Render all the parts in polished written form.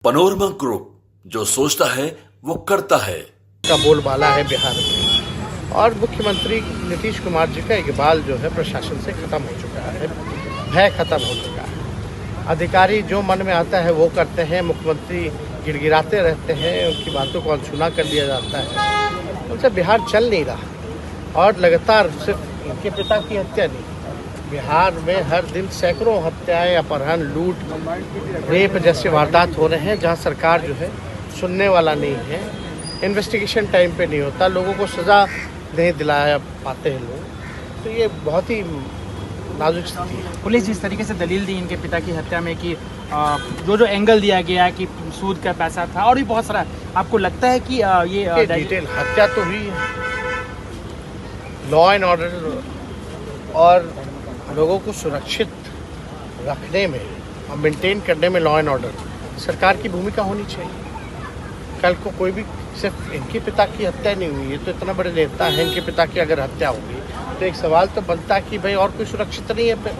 Panorama group, जो सोचता है वो करता है। का बोलबाला है बिहार में, और मुख्यमंत्री नीतीश कुमार जी का इकबाल जो है प्रशासन से खत्म हो चुका है, भय खत्म हो चुका है। अधिकारी जो मन में आता है वो करते हैं, मुख्यमंत्री गिड़गिड़ाते रहते हैं, उनकी बातों को अनसुना कर दिया जाता है। उनसे बिहार चल नहीं रहा। और लगातार सिर्फ इनके पिता की हत्या नहीं, बिहार में हर दिन सैकड़ों हत्याएं, अपहरण, लूट, रेप जैसे वारदात हो रहे हैं, जहां सरकार जो है सुनने वाला नहीं है। इन्वेस्टिगेशन टाइम पे नहीं होता, लोगों को सज़ा नहीं दिलाया पाते हैं लोग। तो ये बहुत ही नाजुक स्थिति है। पुलिस जिस तरीके से दलील दी इनके पिता की हत्या में कि जो एंगल दिया गया है कि सूद का पैसा था और भी बहुत सारा, आपको लगता है कि ये डिटेल हत्या तो हुई है। लॉ एंड ऑर्डर और लोगों को सुरक्षित रखने में और मेंटेन करने में लॉ एंड ऑर्डर सरकार की भूमिका होनी चाहिए। कल को कोई भी, सिर्फ इनके पिता की हत्या नहीं हुई है तो इतना बड़े नेता है, इनके पिता की अगर हत्या होगी तो एक सवाल तो बनता है कि भाई और कोई सुरक्षित नहीं है, फिर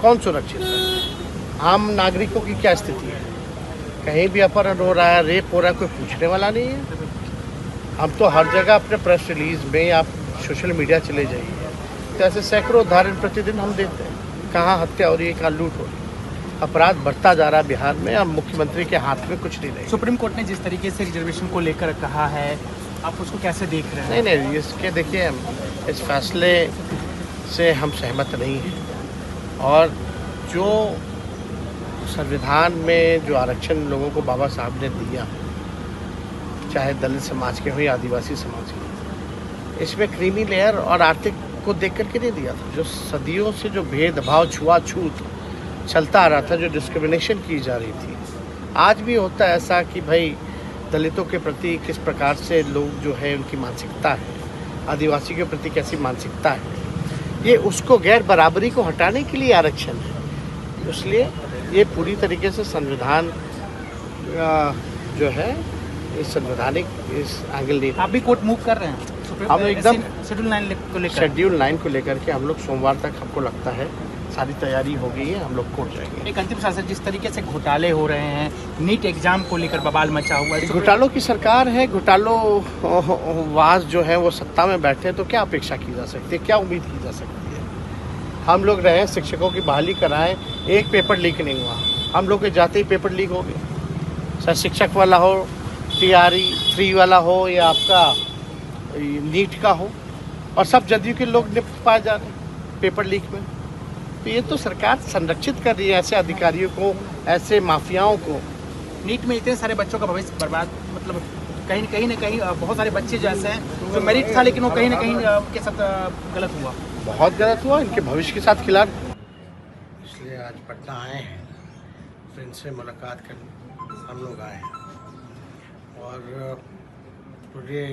कौन सुरक्षित है? आम नागरिकों की क्या स्थिति है? कहीं भी अपहरण हो रहा है, रेप हो रहा है, कोई पूछने वाला नहीं है। हम तो हर जगह अपने प्रेस रिलीज में या सोशल मीडिया चले जाइए तो ऐसे सैकड़ों उदाहरण प्रतिदिन हम देते हैं। कहाँ हत्या हो रही है, कहाँ लूट हो रही है। अपराध बढ़ता जा रहा है बिहार में, अब मुख्यमंत्री के हाथ में कुछ नहीं रहे। सुप्रीम कोर्ट ने जिस तरीके से रिजर्वेशन को लेकर कहा है, आप उसको कैसे देख रहे हैं? नहीं, इसके देखिए, इस फैसले से हम सहमत नहीं हैं। और जो संविधान में जो आरक्षण लोगों को बाबा साहब ने दिया, चाहे दलित समाज के हो या आदिवासी समाज के, इसमें क्रीमी लेयर और आर्थिक को देख करके नहीं दिया था। जो सदियों से जो भेदभाव, छुआछूत चलता आ रहा था, जो डिस्क्रिमिनेशन की जा रही थी, आज भी होता है ऐसा कि भाई दलितों के प्रति किस प्रकार से लोग जो है उनकी मानसिकता है, आदिवासी के प्रति कैसी मानसिकता है, ये उसको गैर बराबरी को हटाने के लिए आरक्षण है। इसलिए ये पूरी तरीके से संविधान जो है इस संवैधानिक इस एंगल नहीं। आप भी कोर्ट मूव कर रहे हैं? हम एकदम शेड्यूल 9 को लेकर के हम लोग सोमवार तक, हमको लगता है सारी तैयारी हो गई है, हम लोग कोर्ट जाएंगे। एक अंतिम शासन, जिस तरीके से घोटाले हो रहे हैं, नीट एग्जाम को लेकर बवाल मचा हुआ है, घोटालों की सरकार है, घोटालों वास जो है वो सत्ता में बैठे हैं, तो क्या अपेक्षा की जा सकती है, क्या उम्मीद की जा सकती है? हम लोग रहे शिक्षकों की बहाली कराएं, एक पेपर लीक नहीं हुआ, हम लोग के जाते ही पेपर लीक हो गए। चाहे शिक्षक वाला हो, TRE 3 वाला हो या आपका नीट का हो, और सब जदयू के लोग निपट पाए जा रहे हैं पेपर लीक में। तो ये तो सरकार संरक्षित कर रही है ऐसे अधिकारियों को, ऐसे माफियाओं को। नीट में इतने सारे बच्चों का भविष्य बर्बाद, मतलब कहीं ना कहीं बहुत सारे बच्चे जैसे हैं जो मेरिट था लेकिन वो कहीं ना कहीं के साथ गलत हुआ, बहुत गलत हुआ, इनके भविष्य के साथ खिलाड़। इसलिए आज पटना आए हैं, तो इनसे मुलाकात करने हम लोग आए हैं। और पूरे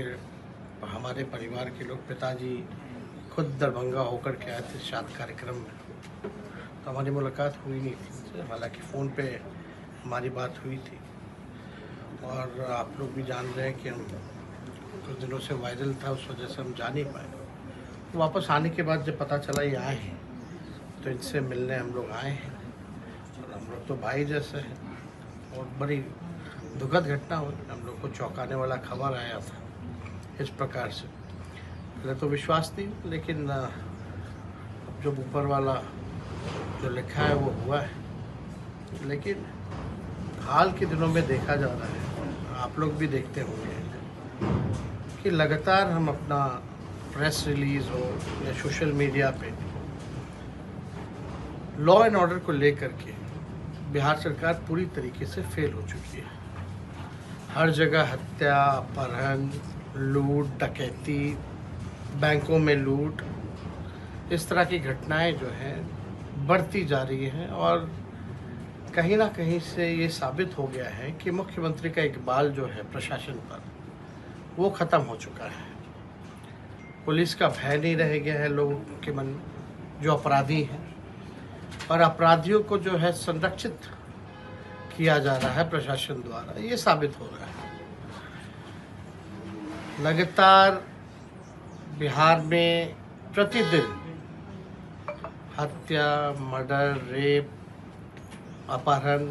हमारे परिवार के लोग, पिताजी खुद दरभंगा होकर के आए थे शादी कार्यक्रम में, तो हमारी मुलाकात हुई नहीं थी। हालांकि फ़ोन पे हमारी बात हुई थी। और आप लोग भी जान रहे हैं कि हम कुछ दिनों से वायरल था, उस वजह से हम जा नहीं पाए। तो वापस आने के बाद जब पता चला ये आए हैं, तो इनसे मिलने हम लोग आए हैं। और हम लोग तो भाई जैसे हैं। और बड़ी दुखद घटना हुई, हम लोग को चौंकाने वाला खबर आया था इस प्रकार से। पहले तो विश्वास नहीं, लेकिन अब जो ऊपर वाला जो लिखा है वो हुआ है। लेकिन हाल के दिनों में देखा जा रहा है, आप लोग भी देखते होंगे कि लगातार हम अपना प्रेस रिलीज हो या सोशल मीडिया पे लॉ एंड ऑर्डर को लेकर के बिहार सरकार पूरी तरीके से फेल हो चुकी है। हर जगह हत्या, अपहरण, लूट, डकैती, बैंकों में लूट, इस तरह की घटनाएं जो हैं बढ़ती जा रही हैं। और कहीं ना कहीं से ये साबित हो गया है कि मुख्यमंत्री का इकबाल जो है प्रशासन पर, वो ख़त्म हो चुका है। पुलिस का भय नहीं रह गया है लोगों के मन में, जो अपराधी हैं। और अपराधियों को जो है संरक्षित किया जा रहा है प्रशासन द्वारा, ये साबित हो रहा है। लगातार बिहार में प्रतिदिन हत्या, मर्डर, रेप, अपहरण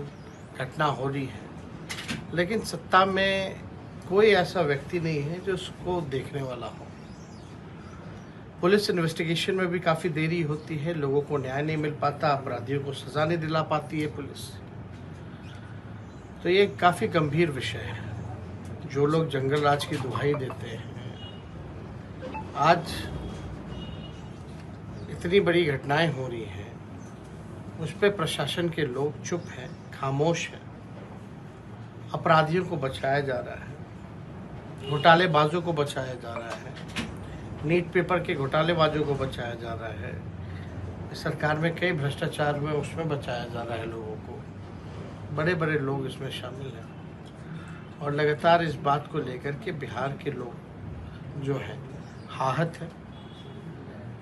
घटना हो रही है। लेकिन सत्ता में कोई ऐसा व्यक्ति नहीं है जो उसको देखने वाला हो। पुलिस इन्वेस्टिगेशन में भी काफ़ी देरी होती है, लोगों को न्याय नहीं मिल पाता, अपराधियों को सज़ा नहीं दिला पाती है पुलिस। तो ये काफ़ी गंभीर विषय है। जो लोग जंगल राज की दुहाई देते हैं, आज इतनी बड़ी घटनाएं हो रही हैं, उस पर प्रशासन के लोग चुप हैं, खामोश हैं। अपराधियों को बचाया जा रहा है, घोटालेबाजों को बचाया जा रहा है, नीट पेपर के घोटालेबाजों को बचाया जा रहा है। सरकार में कई भ्रष्टाचार हुए, उसमें बचाया जा रहा है लोगों को। बड़े बड़े लोग इसमें शामिल हैं और लगातार इस बात को लेकर के बिहार के लोग जो हैं आहत है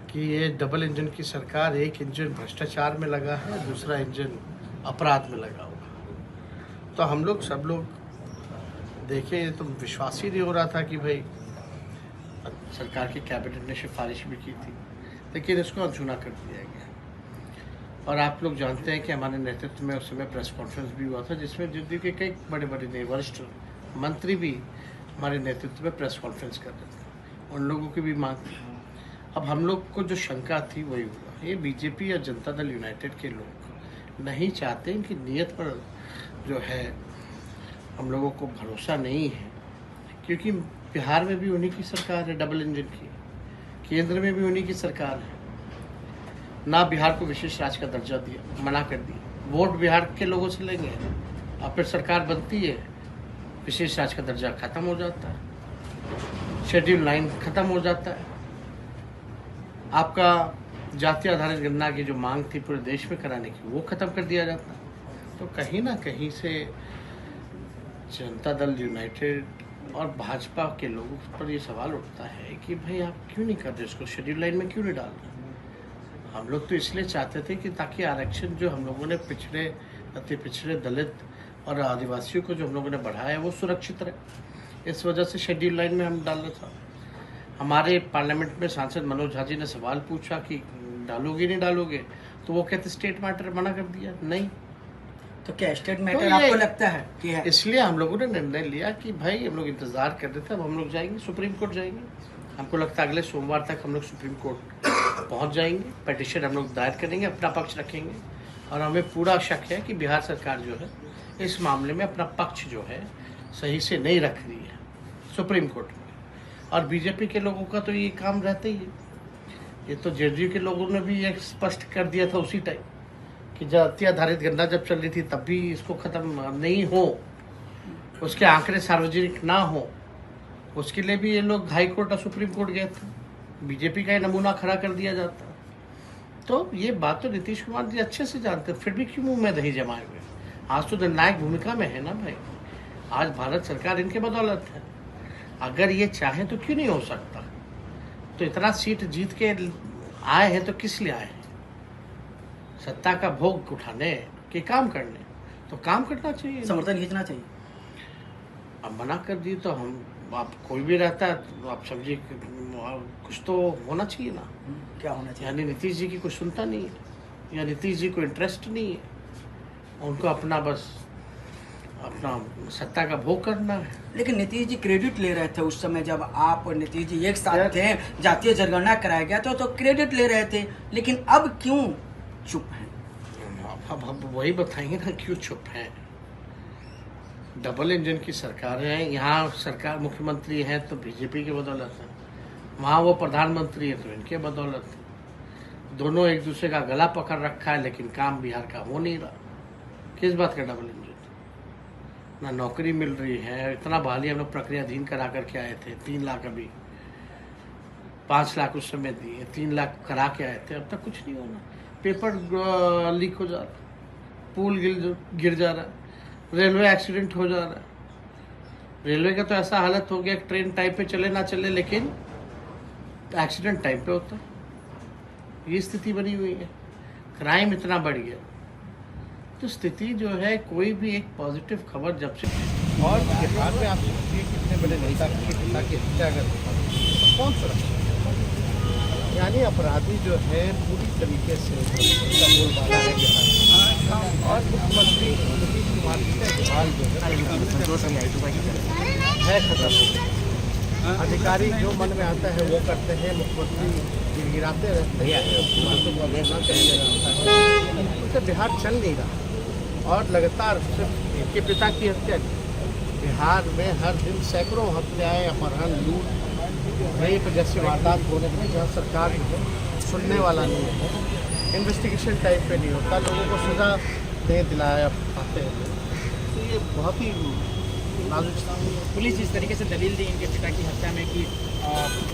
कि ये डबल इंजन की सरकार, एक इंजन भ्रष्टाचार में लगा है, दूसरा इंजन अपराध में लगा हुआ। तो हम लोग सब लोग देखें तो विश्वास ही नहीं हो रहा था कि भाई सरकार की कैबिनेट ने सिफारिश भी की थी, लेकिन इसको अनसुना कर दिया गया। और आप लोग जानते हैं कि हमारे नेतृत्व में उस समय प्रेस कॉन्फ्रेंस भी हुआ था, जिसमें जदयू के कई बड़े बड़े वरिष्ठ मंत्री भी हमारे नेतृत्व में प्रेस कॉन्फ्रेंस कर रहे थे। उन लोगों की भी मांग थी। अब हम लोग को जो शंका थी वही हुआ। ये बीजेपी या जनता दल यूनाइटेड के लोग नहीं चाहते, इनकी नीयत पर जो है हम लोगों को भरोसा नहीं है, क्योंकि बिहार में भी उन्हीं की सरकार है, डबल इंजन की, केंद्र में भी उन्हीं की सरकार है। ना बिहार को विशेष राज्य का दर्जा दिया, मना कर दिया। वोट बिहार के लोगों से लेंगे और फिर सरकार बनती है, विशेष राज्य का दर्जा खत्म हो जाता है, शेड्यूल 9 खत्म हो जाता है। आपका जातीय आधारित गणना की जो मांग थी पूरे देश में कराने की, वो खत्म कर दिया जाता है। तो कहीं ना कहीं से जनता दल यूनाइटेड और भाजपा के लोगों पर ये सवाल उठता है कि भाई आप क्यों नहीं कर रहे, इसको शेड्यूल 9 में क्यों नहीं डाल रहे। हम लोग तो इसलिए चाहते थे कि ताकि आरक्षण जो हम लोगों ने पिछड़े, अति पिछड़े, दलित और आदिवासियों को जो हम लोगों ने बढ़ाया है वो सुरक्षित रहे। इस वजह से शेड्यूल 9 में हम डाल रहे था। हमारे पार्लियामेंट में सांसद मनोज झा जी ने सवाल पूछा कि डालोगे नहीं डालोगे, तो वो कहते स्टेट मैटर, मना कर दिया नहीं। तो क्या स्टेट मैटर आपको लगता है कि है? इसलिए हम लोगों ने निर्णय लिया कि भाई हम लोग इंतजार कर रहे थे, अब हम लोग जाएंगे सुप्रीम कोर्ट जाएंगे। हमको लगता है अगले सोमवार तक हम लोग सुप्रीम कोर्ट पहुंच जाएंगे, पिटीशन हम लोग दायर करेंगे, अपना पक्ष रखेंगे। और हमें पूरा शक है कि बिहार सरकार जो है इस मामले में अपना पक्ष जो है सही से नहीं रख रही है सुप्रीम कोर्ट में। और बीजेपी के लोगों का तो ये काम रहता ही है। ये तो जेडीयू के लोगों ने भी ये स्पष्ट कर दिया था उसी टाइम कि जाति आधारित गणना जब चल रही थी तब भी इसको खत्म नहीं हो, उसके आंकड़े सार्वजनिक ना हो, उसके लिए भी ये लोग हाई कोर्ट और सुप्रीम कोर्ट गए थे। बीजेपी का ये नमूना खड़ा कर दिया जाता। तो ये बात तो नीतीश कुमार जी अच्छे से जानते, फिर भी क्यों मुंह में दही जमाए हुए। आज तो निर्णायक भूमिका में है ना भाई, आज भारत सरकार इनके बदौलत है। अगर ये चाहें तो क्यों नहीं हो सकता। तो इतना सीट जीत के आए हैं तो किस लिए आए हैं, सत्ता का भोग उठाने के काम करने। तो काम करना चाहिए, समर्थन खींचना चाहिए। अब मना कर दी तो हम, आप कोई भी रहता है तो आप समझिए कुछ तो होना चाहिए ना। क्या होना चाहिए? यानी नीतीश जी की कुछ सुनता नहीं है, या नीतीश जी को इंटरेस्ट नहीं है, उनको अपना बस अपना सत्ता का भोग करना है। लेकिन नीतीश जी क्रेडिट ले रहे थे उस समय जब आप और नीतीश जी एक साथ थे, जातीय जनगणना कराया गया तो क्रेडिट ले रहे थे। लेकिन अब क्यों चुप हैं? अब वही बताएंगे ना क्यों चुप हैं। डबल इंजन की सरकार है, यहाँ सरकार मुख्यमंत्री है तो बीजेपी की बदौलत है, वहाँ वो प्रधानमंत्री है तो इनके बदौलत है। दोनों एक दूसरे का गला पकड़ रखा है, लेकिन काम बिहार का हो नहीं रहा। किस बात का डबल इंजन? ना नौकरी मिल रही है, इतना बहाली हम लोग प्रक्रियाधीन करा करके आए थे, 3 लाख, अभी 5 लाख उस समय दिए, 3 लाख करा के आए थे, अब तक कुछ नहीं होना। पेपर लीक हो जा रहा, पुल गिर जा रहा, रेलवे एक्सीडेंट हो जा रहा है। रेलवे का तो ऐसा हालत हो गया, ट्रेन टाइम पे चले ना चले लेकिन एक्सीडेंट टाइम पे होता है। ये स्थिति बनी हुई है, क्राइम इतना बढ़ गया। तो स्थिति जो है, कोई भी एक पॉजिटिव खबर जब से, और बिहार में आप सोचिए कितने बड़े नेता की पिता की हत्या अगर तो कौन सुरक्षित, यानी अपराधी जो है पूरी तरीके से उनका बोलबाला है बिहार। और मुख्यमंत्री नीतीश कुमार जी का सवाल जो है है खत्म। अधिकारी जो मन में आता है वो करते हैं, मुख्यमंत्री गिराते रहते हैं, बातों को अवहेलना करते रहता है, उससे बिहार चल नहीं रहा। और लगातार सिर्फ इनके पिता की हत्या, बिहार में हर दिन सैकड़ों हत्याएं, अपहरण, लूट, रेप जैसी वारदात होने में जहाँ सरकार सुनने वाला नहीं है, इन्वेस्टिगेशन टाइप पे नहीं होता, लोगों को सजा दे दिलाया पाते हैं। तो ये बहुत ही नाजुक। पुलिस जिस तरीके से दलील दी इनके पिता की हत्या में कि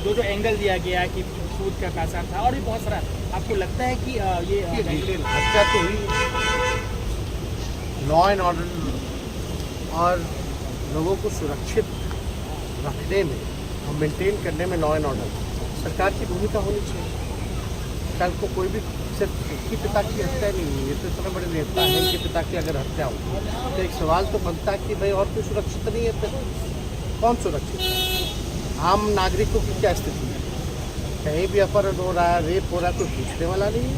जो एंगल दिया गया कि सूद का पैसा था और भी बहुत सारा, आपको लगता है कि ये हत्या तो हुई, लॉ एंड ऑर्डर और लोगों को सुरक्षित रखने में और मेंटेन करने में लॉ एंड ऑर्डर सरकार की भूमिका होनी चाहिए। कल को कोई भी सिर्फ इसके पिता की हत्या नहीं हुई, ये तो इतने बड़े नेता है, इनके पिता की अगर हत्या हो तो एक सवाल तो बनता है कि भाई और कोई सुरक्षित नहीं है, तो कौन सुरक्षित है? आम नागरिकों की क्या स्थिति है? कहीं भी अपहरण हो रहा है, रेप हो रहा है, कोई पूछने वाला नहीं है।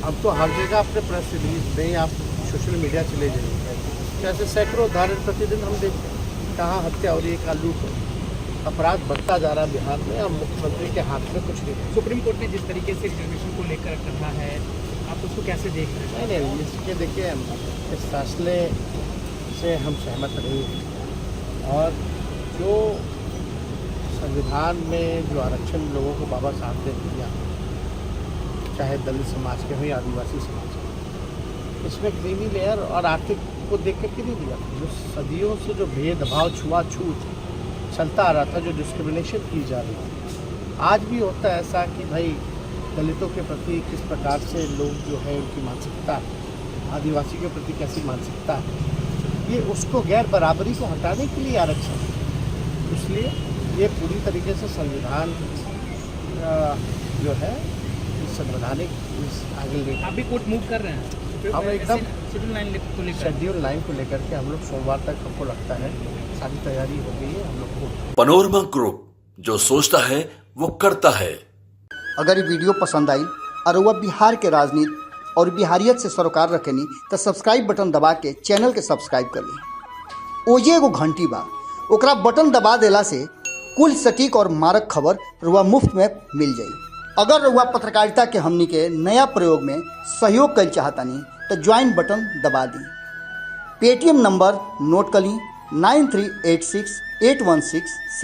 अब तो हर जगह अपने प्रेस रिलीज में आप सोशल मीडिया चले जाइए, जैसे सैकड़ों उदाहरण प्रतिदिन हम देखते हैं, कहाँ हत्या हो रही है, कहाँ लूट हो रही है। अपराध बढ़ता जा रहा है बिहार में, और मुख्यमंत्री के हाथ में कुछ नहीं है। सुप्रीम कोर्ट ने जिस तरीके से रिजर्वेशन को लेकर कहा है, आप उसको कैसे देख रहे हैं? नहीं, इसके देखिए, इस फैसले से हम सहमत नहीं हैं। और जो संविधान में जो आरक्षण लोगों को बाबा साहब ने दिया, चाहे दलित समाज के हो या आदिवासी समाज के, इसमें क्रीमी लेयर और आर्थिक को देख करके नहीं दिया। जो सदियों से जो भेदभाव, छुआछूत चलता आ रहा था, जो डिस्क्रिमिनेशन की जा रही थी, आज भी होता है ऐसा कि भाई दलितों के प्रति किस प्रकार से लोग जो है उनकी मानसिकता, आदिवासी के प्रति कैसी मानसिकता है, ये उसको गैर बराबरी को हटाने के लिए आरक्षण। इसलिए ये पूरी तरीके से संविधान जो है संवैधानिक आगे ले। आप भी कोर्ट मूव कर रहे हैं? हम एकदम शेड्यूल लाइन को लेकर के हम लोग सोमवार तक, हमको लगता है सारी तैयारी हो गई है। हम लोग को पनोरमा ग्रुप, जो सोचता है वो करता है। अगर ये वीडियो पसंद आई और वह बिहार के राजनीति और बिहारियत से सरोकार रखेनी तो सब्सक्राइब बटन दबा के चैनल के सब्सक्राइब कर ली। ओजे एगो घंटी बा, ओकरा बटन दबा देला से कुल सटीक और मारक खबर रुआ मुफ्त में मिल जाई। अगर रुआ पत्रकारिता के हमनी के नया प्रयोग में सहयोग कर चाहतानी तो ज्वाइन बटन दबा दी। पेटीएम नंबर नोट कर ली 93868166